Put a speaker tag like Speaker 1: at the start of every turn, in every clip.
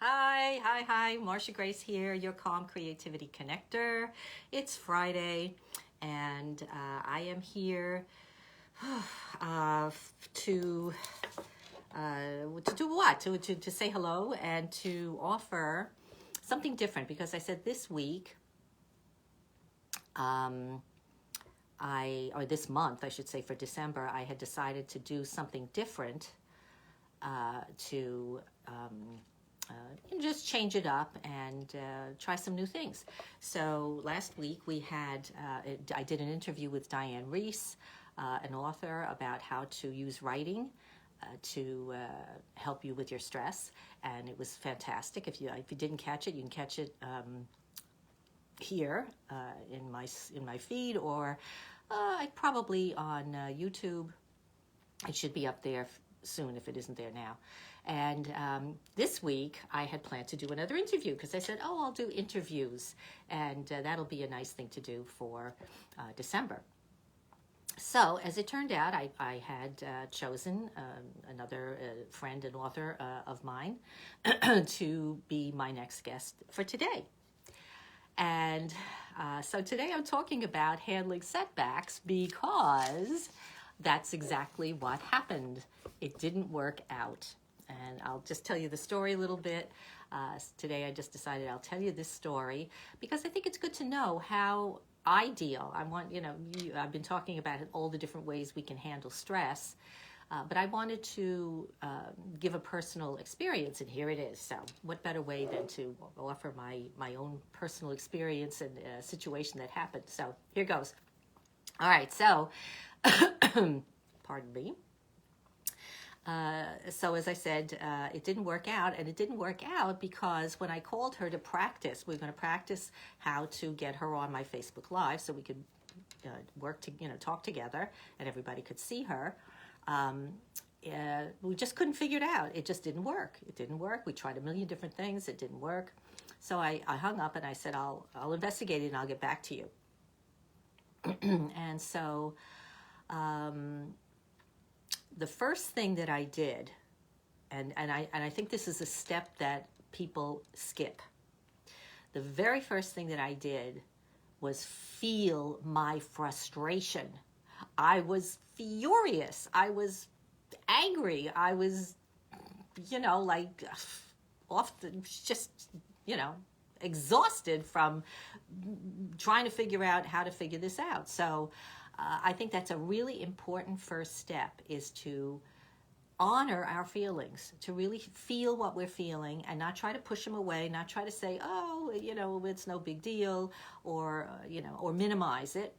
Speaker 1: Hi. Marcia Grace here, your Calm Creativity Connector. It's Friday, and I am here to do what? To say hello and to offer something different, because I said this week, or this month, I should say, for December, I had decided to do something different to just change it up and try some new things. So last week we had, I did an interview with Diane Reese, an author, about how to use writing to help you with your stress, and it was fantastic. If you didn't catch it, you can catch it here in my feed, or probably on YouTube. It should be up there soon if it isn't there now. And this week I had planned to do another interview, because I said, I'll do interviews, and that'll be a nice thing to do for December. So as it turned out, I had chosen another friend and author of mine to be my next guest for today. And so today I'm talking about handling setbacks, because that's exactly what happened. It didn't work out. And I'll just tell you the story a little bit. Today I just decided I'll tell you this story because I think it's good to know how I deal. I've been talking about all the different ways we can handle stress, but I wanted to give a personal experience, and here it is. So what better way than to offer my own personal experience and a situation that happened. So here goes. All right, so pardon me. So as I said, it didn't work out, and it didn't work out because when I called her to practice, we were going to practice how to get her on my Facebook Live so we could talk together and everybody could see her. We just couldn't figure it out. It just didn't work. It didn't work. We tried a million different things. It didn't work. So I hung up and I said, I'll investigate it and I'll get back to you. And so the first thing that I did, and I think this is a step that people skip. The very first thing that I did was feel my frustration. I was furious. I was angry. I was, exhausted from trying to figure out how to figure this out. So I think that's a really important first step, is to honor our feelings, to really feel what we're feeling and not try to push them away, not try to say, it's no big deal, or minimize it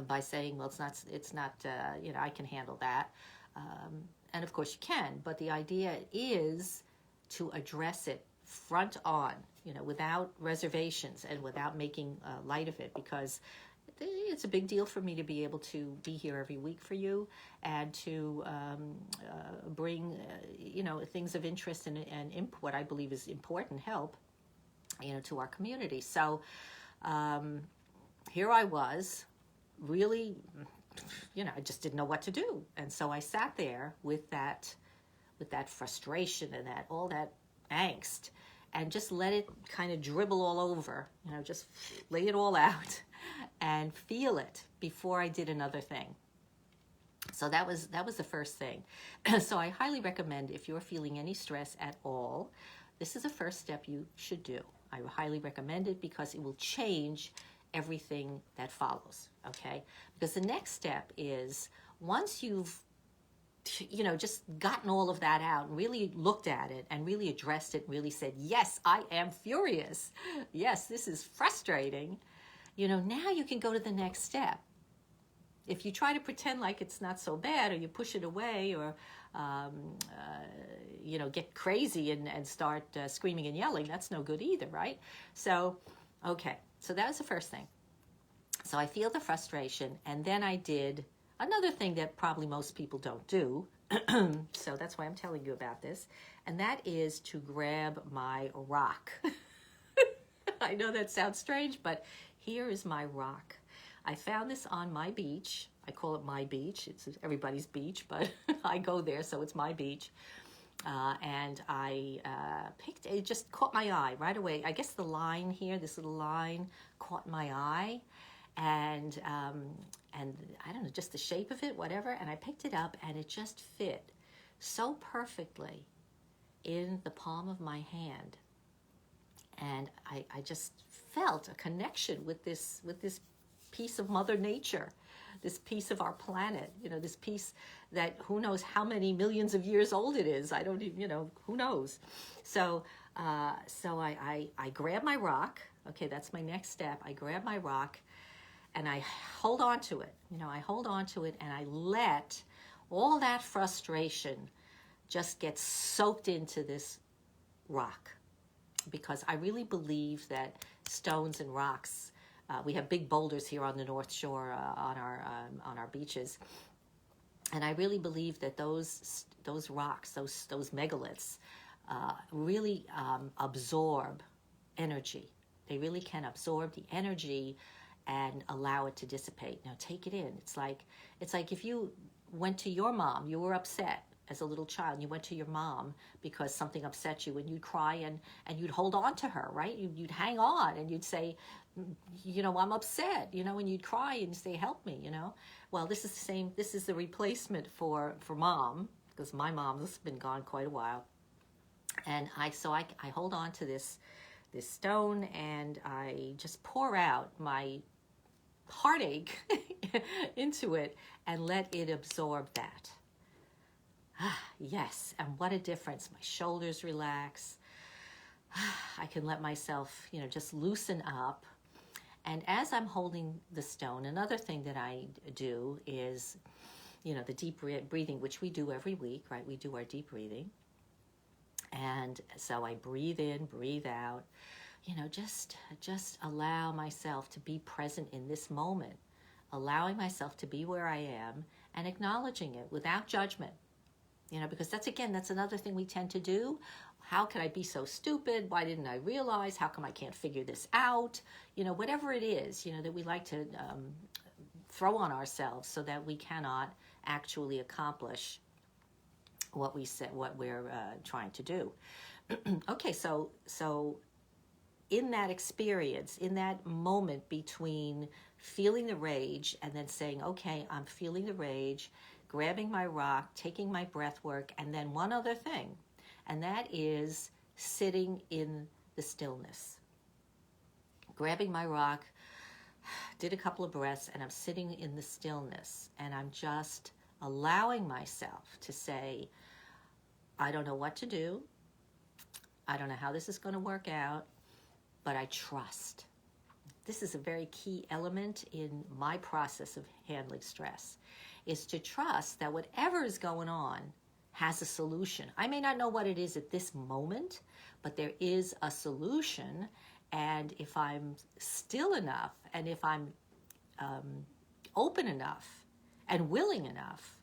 Speaker 1: by saying, well, it's not, I can handle that. And of course you can, but the idea is to address it front on, without reservations and without making light of it, because it's a big deal for me to be able to be here every week for you and to bring, things of interest and what I believe is important help, to our community. So here I was, really, I just didn't know what to do. And so I sat there with that frustration and all that angst, and just let it kind of dribble all over, just lay it all out and feel it before I did another thing. So that was the first thing. So I highly recommend, if you're feeling any stress at all, this is a first step you should do. I highly recommend it because it will change everything that follows, okay? Because the next step is, once you've just gotten all of that out and really looked at it and really addressed it, and really said, yes, I am furious. Yes, this is frustrating. Now you can go to the next step. If you try to pretend like it's not so bad, or you push it away, or, get crazy and start screaming and yelling, that's no good either, right? So, okay, so that was the first thing. So I feel the frustration, and then I did another thing that probably most people don't do, so that's why I'm telling you about this, and that is to grab my rock. I know that sounds strange, but here is my rock. I found this on my beach. I call it my beach. It's everybody's beach, but I go there, so it's my beach. and I picked, it just caught my eye right away. I guess the line here, this little line, caught my eye, and I don't know, just the shape of it, whatever, and I picked it up, and it just fit so perfectly in the palm of my hand. And I just felt a connection with this piece of Mother Nature, this piece of our planet, this piece that who knows how many millions of years old it is. I don't even, who knows. So I grab my rock. Okay, that's my next step. I grab my rock and I hold on to it. I hold on to it and I let all that frustration just get soaked into this rock. Because I really believe that stones and rocks, we have big boulders here on the North Shore on our beaches, and I really believe that those rocks, those megaliths, really absorb energy. They really can absorb the energy and allow it to dissipate. Now take it in. It's like if you went to your mom, you were upset as a little child, and you went to your mom because something upset you, and you'd cry and you'd hold on to her, right? You'd hang on and you'd say, I'm upset, and you'd cry and say, help me, Well, this is the same, this is the replacement for mom, because my mom's been gone quite a while. And I hold on to this stone and I just pour out my heartache into it and let it absorb that. Yes, and what a difference. My shoulders relax. I can let myself, just loosen up. And as I'm holding the stone, another thing that I do is, the deep breathing, which we do every week, right? We do our deep breathing. And so I breathe in, breathe out, just allow myself to be present in this moment, allowing myself to be where I am and acknowledging it without judgment. Because that's another thing we tend to do. How can I be so stupid? Why didn't I realize? How come I can't figure this out? Whatever it is, that we like to throw on ourselves so that we cannot actually accomplish what we're trying to do. Okay, so in that experience, in that moment between feeling the rage and then saying, okay, I'm feeling the rage, grabbing my rock, taking my breath work, and then one other thing, and that is sitting in the stillness. Grabbing my rock, did a couple of breaths, and I'm sitting in the stillness, and I'm just allowing myself to say, I don't know what to do. I don't know how this is going to work out, but I trust. This is a very key element in my process of handling stress, is to trust that whatever is going on has a solution. I may not know what it is at this moment, but there is a solution. And if I'm still enough, and if I'm open enough and willing enough,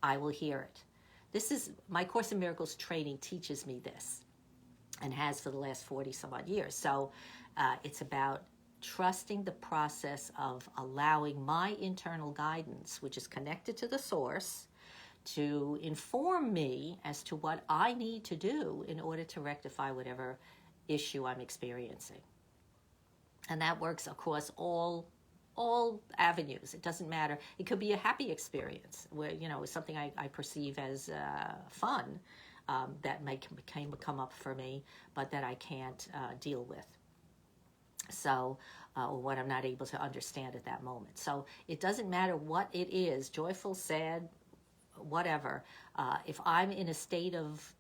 Speaker 1: I will hear it. This is my Course in Miracles training teaches me this, and has for the last 40 some odd years. So it's about trusting the process of allowing my internal guidance, which is connected to the source, to inform me as to what I need to do in order to rectify whatever issue I'm experiencing. And that works across all avenues. It doesn't matter. It could be a happy experience where, it's something I perceive as fun that may come up for me, but that I can't deal with. So, or what I'm not able to understand at that moment. So it doesn't matter what it is, joyful, sad, whatever. If I'm in a state of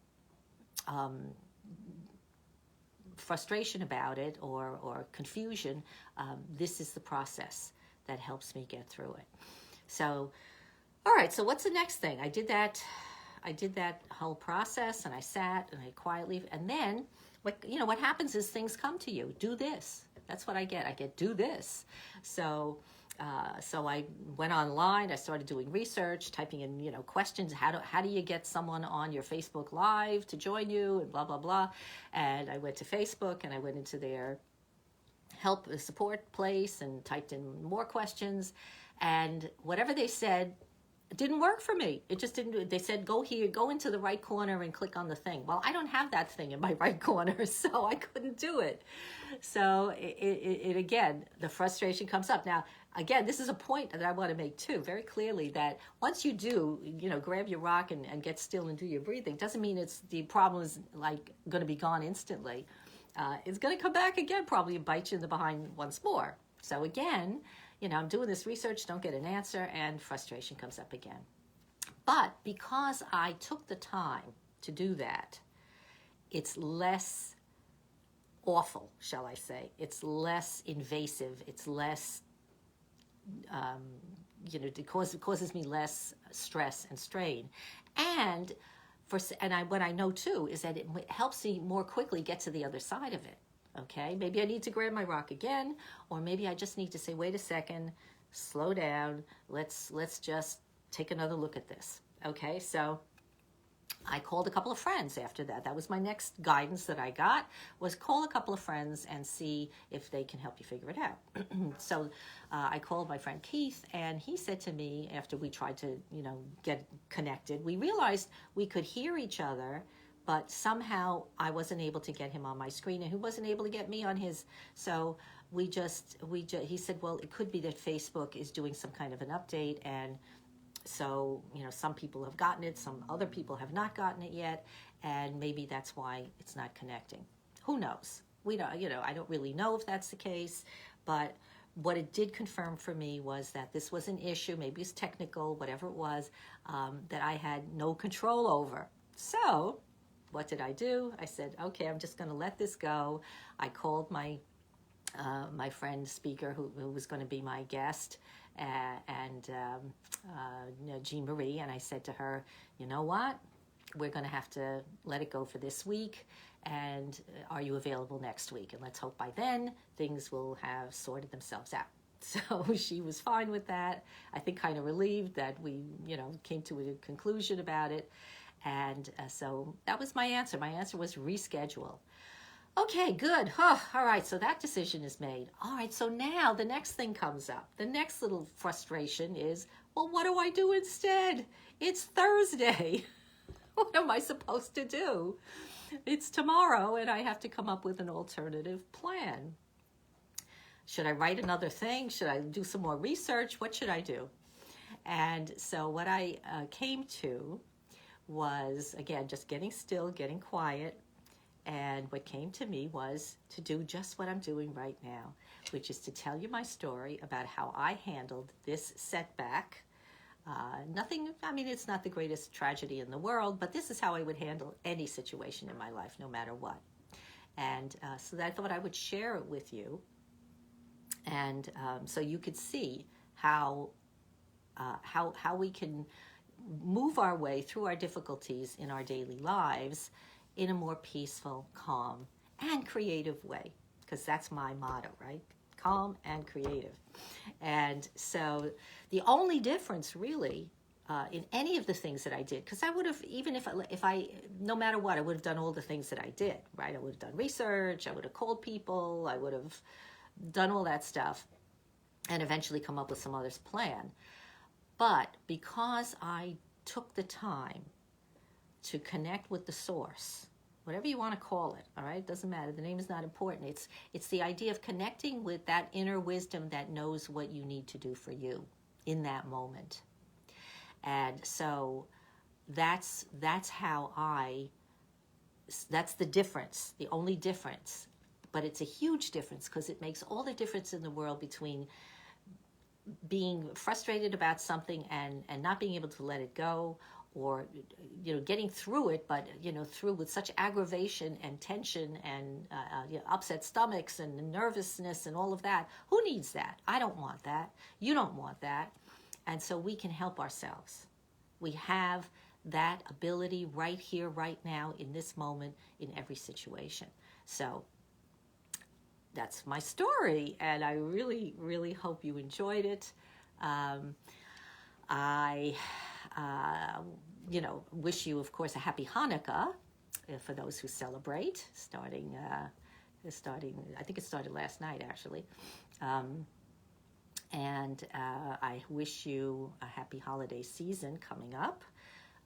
Speaker 1: frustration about it or confusion, this is the process that helps me get through it. So, all right, so what's the next thing? I did that whole process, and I sat and I quietly, and then what happens is things come to you. Do this. That's what I get. I get do this. So I went online. I started doing research, typing in questions. How do you get someone on your Facebook Live to join you, and blah blah blah. And I went to Facebook and I went into their help support place and typed in more questions, and whatever they said It didn't work for me. It just didn't. They said, go here, go into the right corner and click on the thing. Well, I don't have that thing in my right corner, so I couldn't do it. So it again, the frustration comes up. Now, again, this is a point that I want to make too, very clearly, that once you do, grab your rock and get still and do your breathing, doesn't mean the problem is like going to be gone instantly. It's going to come back again, probably, and bite you in the behind once more. So again, I'm doing this research, don't get an answer, and frustration comes up again. But because I took the time to do that, it's less awful, shall I say. It's less invasive. It's less, it causes me less stress and strain. And what I know too is that it helps me more quickly get to the other side of it. Okay, maybe I need to grab my rock again, or maybe I just need to say, wait a second, slow down, let's just take another look at this. Okay, so I called a couple of friends after that. That was my next guidance that I got, was call a couple of friends and see if they can help you figure it out. So I called my friend Keith, and he said to me, after we tried to, get connected, we realized we could hear each other, but somehow I wasn't able to get him on my screen, and he wasn't able to get me on his. So he said, well, it could be that Facebook is doing some kind of an update, and so, some people have gotten it, some other people have not gotten it yet, and maybe that's why it's not connecting. Who knows? We don't, I don't really know if that's the case, but what it did confirm for me was that this was an issue, maybe it's technical, whatever it was, that I had no control over. So what did I do? I said, okay, I'm just going to let this go. I called my friend speaker who was going to be my guest, Jean Marie, and I said to her, you know what? We're going to have to let it go for this week, and are you available next week? And let's hope by then things will have sorted themselves out. So she was fine with that. I think kind of relieved that we, came to a conclusion about it. And so that was my answer. My answer was reschedule. Okay, good. All right, so that decision is made. All right, so now the next thing comes up. The next little frustration is, well, what do I do instead? It's Thursday. What am I supposed to do? It's tomorrow, and I have to come up with an alternative plan. Should I write another thing? Should I do some more research? What should I do? And so what I came to was, again, just getting still, getting quiet. And what came to me was to do just what I'm doing right now, which is to tell you my story about how I handled this setback. It's not the greatest tragedy in the world, but this is how I would handle any situation in my life, no matter what. And so I thought I would share it with you. And so you could see how we can move our way through our difficulties in our daily lives in a more peaceful, calm, and creative way, because that's my motto, right? Calm and creative. And so the only difference really in any of the things that I did, because I would have, even if I, no matter what, I would have done all the things that I did, right? I would have done research, I would have called people, I would have done all that stuff, and eventually come up with some other plan. But because I took the time to connect with the source, whatever you want to call it, all right? Doesn't matter. The name is not important. It's the idea of connecting with that inner wisdom that knows what you need to do for you in that moment. And so that's the difference, the only difference. But it's a huge difference, because it makes all the difference in the world between being frustrated about something and not being able to let it go, or getting through it, but through with such aggravation and tension and upset stomachs and nervousness and all of that. Who needs that? I don't want that. You don't want that. And so we can help ourselves. We have that ability right here, right now, in this moment, in every situation. So that's my story, and I really, really hope you enjoyed it. I wish you, of course, a happy Hanukkah for those who celebrate, starting, I think it started last night, actually. And I wish you a happy holiday season coming up.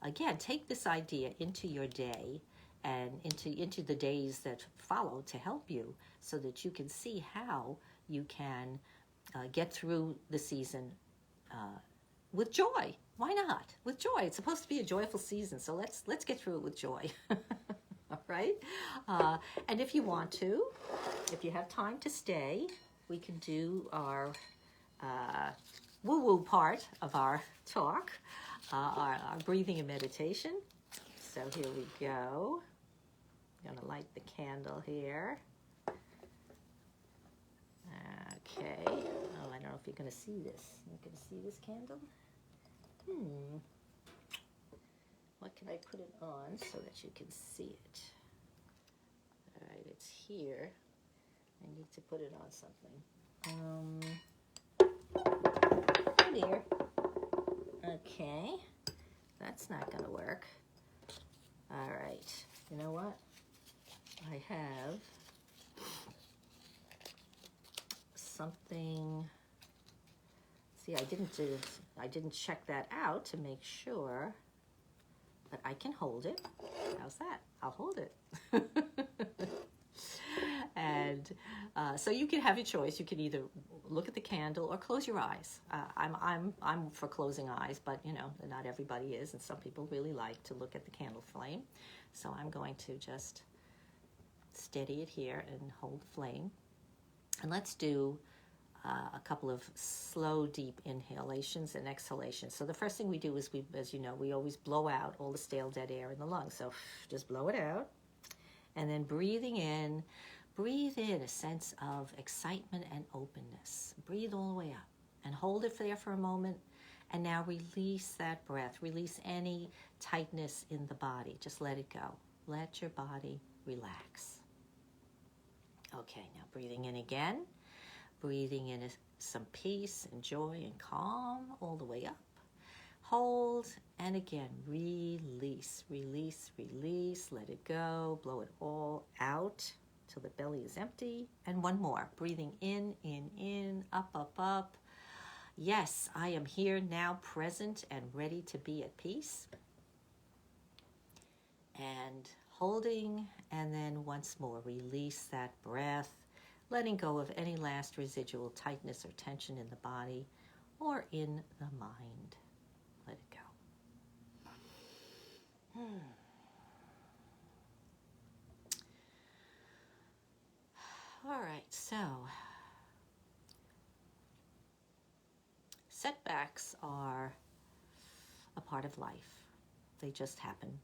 Speaker 1: Again, take this idea into your day and into the days that follow to help you so that you can see how you can get through the season with joy. Why not? With joy. It's supposed to be a joyful season, so let's get through it with joy. All right? And if you want to, if you have time to stay, we can do our woo-woo part of our talk, our breathing and meditation. So here we go. I'm going to light the candle here. Okay. Oh, I don't know if you're going to see this. You're going to see this candle? What can I put it on so that you can see it? All right, it's here. I need to put it on something. Oh dear. Okay. That's not going to work. All right. You know what? I have something. See, I didn't check that out to make sure, but I can hold it. How's that? I'll hold it. And so you can have your choice. You can either look at the candle or close your eyes. I'm for closing eyes, but you know, not everybody is, and some people really like to look at the candle flame. So I'm going to just steady it here and hold the flame. And let's do a couple of slow, deep inhalations and exhalations. So the first thing we do is, as you know, we always blow out all the stale, dead air in the lungs. So just blow it out. And then breathe in a sense of excitement and openness. Breathe all the way up and hold it there for a moment. And now release that breath. Release any tightness in the body. Just let it go. Let your body relax. Okay, now breathing in again. Breathing in some peace and joy and calm all the way up. Hold, and again, release, release, release. Let it go. Blow it all out till the belly is empty. And one more. Breathing in, up, up, up. Yes, I am here now, present and ready to be at peace. And holding, and then once more, release that breath, letting go of any last residual tightness or tension in the body or in the mind. Let it go. All right, so setbacks are a part of life. They just happen.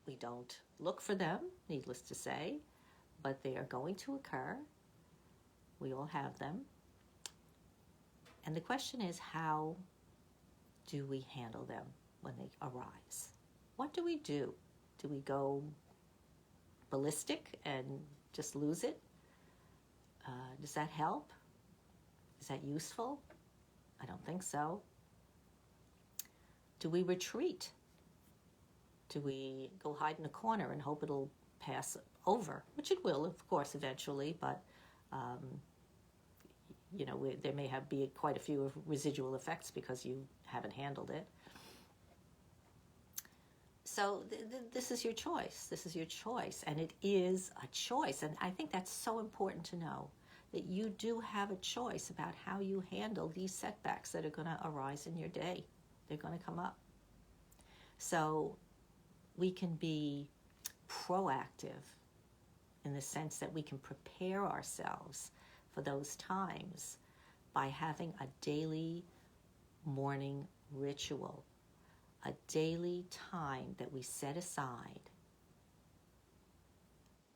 Speaker 1: We don't look for them, needless to say, but they are going to occur. We all have them. And the question is, how do we handle them when they arise? What do we do? Do we go ballistic and just lose it? Does that help? Is that useful? I don't think so. Do we retreat? Do we go hide in a corner and hope it'll pass over? Which it will, of course, eventually, but you know, there may be quite a few residual effects because you haven't handled it. So this is your choice. This is your choice, and it is a choice. And I think that's so important to know, that you do have a choice about how you handle these setbacks that are going to arise in your day. They're going to come up. So we can be proactive in the sense that we can prepare ourselves for those times by having a daily morning ritual, a daily time that we set aside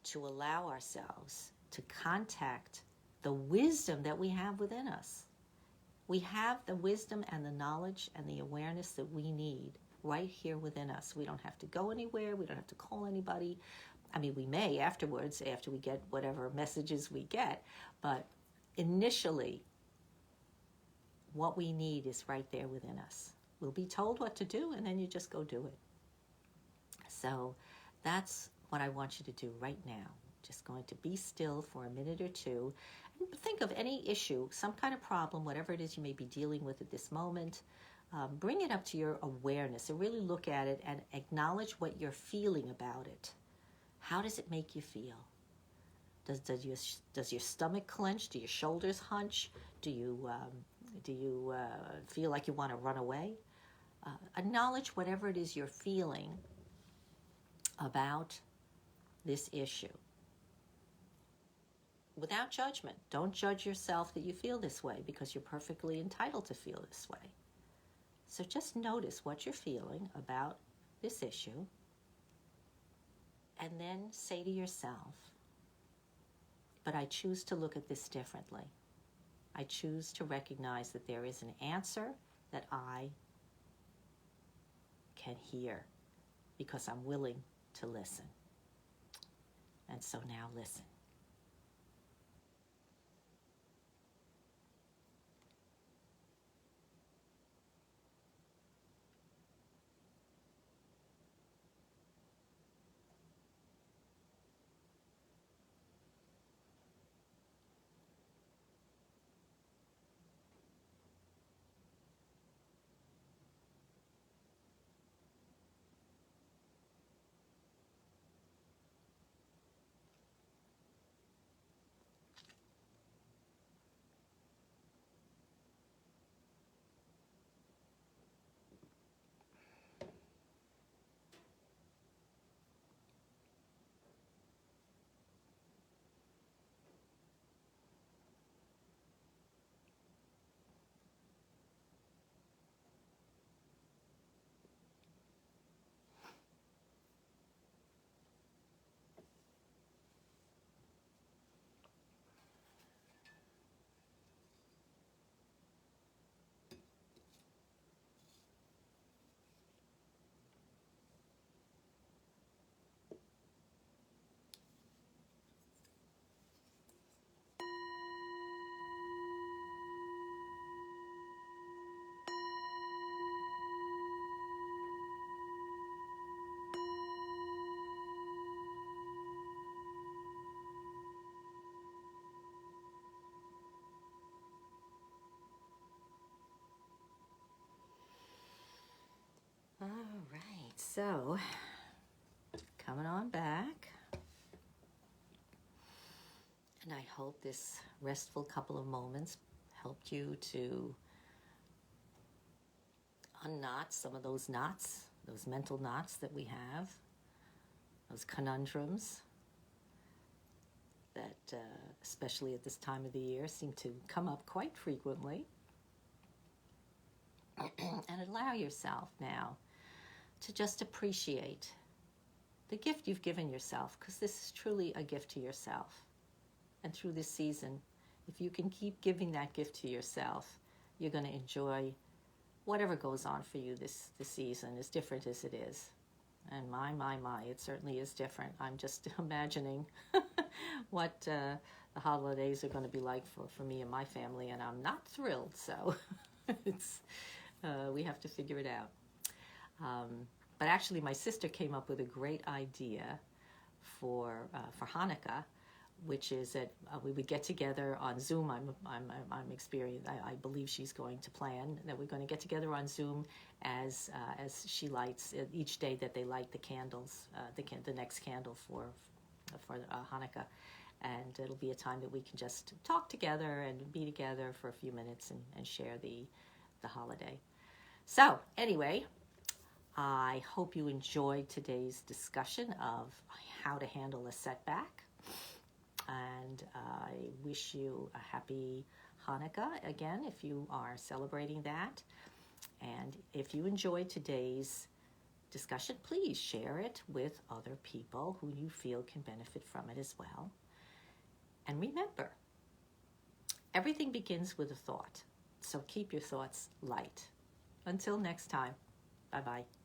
Speaker 1: to allow ourselves to contact the wisdom that we have within us. We have the wisdom and the knowledge and the awareness that we need right here within us. We don't have to go anywhere. We don't have to call anybody. I mean, we may afterwards, after we get whatever messages we get, but initially, what we need is right there within us. We'll be told what to do, and then you just go do it. So that's what I want you to do right now. Just going to be still for a minute or two and think of any issue, some kind of problem, whatever it is you may be dealing with at this moment. Bring it up to your awareness and really look at it and acknowledge what you're feeling about it. How does it make you feel? Does your stomach clench? Do your shoulders hunch? Do you feel like you want to run away? Acknowledge whatever it is you're feeling about this issue. Without judgment. Don't judge yourself that you feel this way, because you're perfectly entitled to feel this way. So just notice what you're feeling about this issue, and then say to yourself, but I choose to look at this differently. I choose to recognize that there is an answer that I can hear because I'm willing to listen. And so now listen. All right, so coming on back. And I hope this restful couple of moments helped you to unknot some of those knots, those mental knots that we have, those conundrums that, especially at this time of the year, seem to come up quite frequently. And allow yourself now to just appreciate the gift you've given yourself, because this is truly a gift to yourself. And through this season, if you can keep giving that gift to yourself, you're going to enjoy whatever goes on for you this season, as different as it is. And my, it certainly is different. I'm just imagining what the holidays are going to be like for me and my family, and I'm not thrilled, so it's we have to figure it out. But actually, my sister came up with a great idea for Hanukkah, which is that we would get together on Zoom. I'm experienced. I believe she's going to plan that we're going to get together on Zoom as she lights each day that they light the candles, the next candle for Hanukkah, and it'll be a time that we can just talk together and be together for a few minutes and share the holiday. So anyway, I hope you enjoyed today's discussion of how to handle a setback. And I wish you a happy Hanukkah again if you are celebrating that. And if you enjoyed today's discussion, please share it with other people who you feel can benefit from it as well. And remember, everything begins with a thought. So keep your thoughts light. Until next time, bye-bye.